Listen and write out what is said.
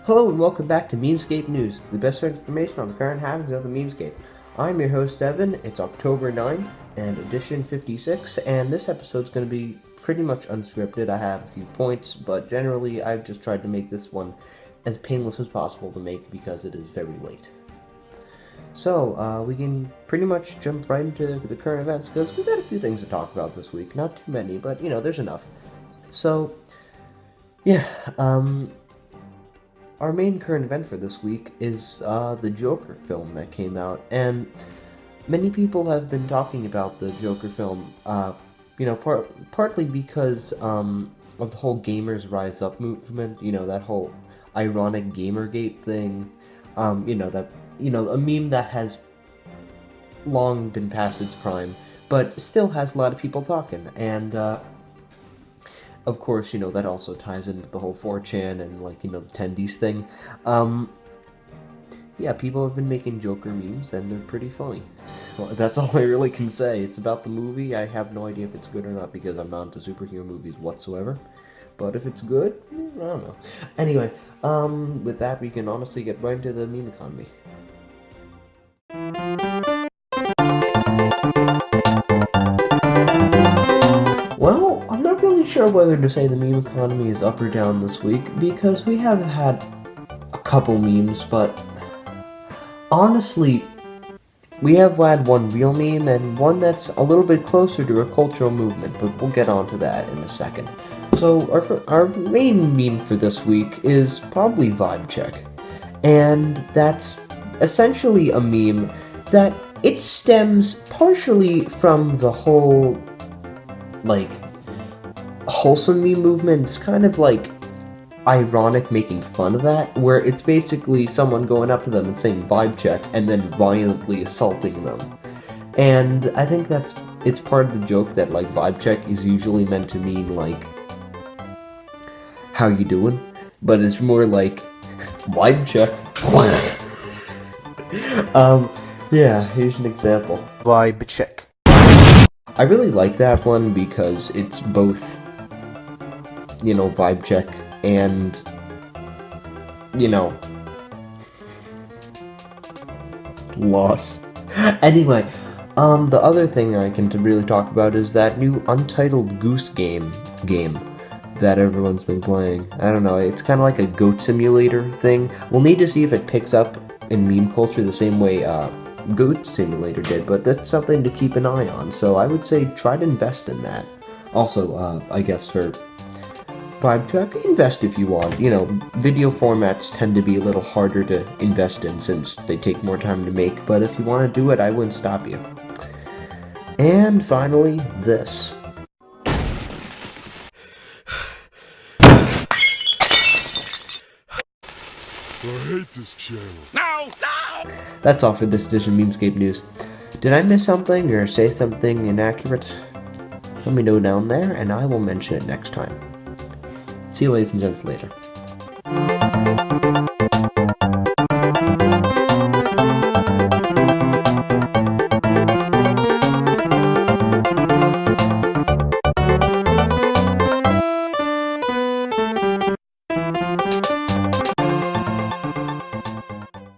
Hello and welcome back to Memescape News, the best information on the current happenings of the Memescape. I'm your host Evan. It's October 9th and edition 56, and this episode's going to be pretty much unscripted. I have a few points, but generally I've just tried to make this one as painless as possible to make because it is very late. So, we can pretty much jump right into the current events because we've got a few things to talk about this week. Not too many, but there's enough. So, yeah, our main current event for this week is the Joker film that came out, and many people have been talking about the Joker film, partly because of the whole Gamers Rise Up movement, that whole ironic Gamergate thing, a meme that has long been past its prime, but still has a lot of people talking, and of course, that also ties into the whole 4chan and, the Tendies thing. Yeah, people have been making Joker memes, and they're pretty funny. Well, that's all I really can say. It's about the movie. I have no idea if it's good or not, because I'm not into superhero movies whatsoever. But if it's good, I don't know. Anyway, with that, we can honestly get right into the meme economy. Well, I'm not really sure whether to say the meme economy is up or down this week, because we have had a couple memes, but honestly, we have had one real meme and one that's a little bit closer to a cultural movement, but we'll get onto that in a second. So, our main meme for this week is probably Vibe Check, and that's essentially a meme that it stems partially from the whole wholesome meme movement. It's kind of ironic making fun of that, where it's basically someone going up to them and saying vibe check and then violently assaulting them. And I think it's part of the joke that vibe check is usually meant to mean how you doing, but it's more vibe check. Yeah, here's an example. Vibe check. I really like that one because it's both, vibe check and, loss. Anyway, the other thing I can really talk about is that new Untitled Goose game that everyone's been playing. I don't know, it's kind of like a goat simulator thing. We'll need to see if it picks up in meme culture the same way, Goat Simulator did, but that's something to keep an eye on, so I would say try to invest in that. Also, I guess for Vibe Check, invest if you want. Video formats tend to be a little harder to invest in since they take more time to make, but if you want to do it, I wouldn't stop you. And finally, this. I hate this channel. No! That's all for this edition of Memescape News. Did I miss something or say something inaccurate? Let me know down there and I will mention it next time. See you ladies and gents later.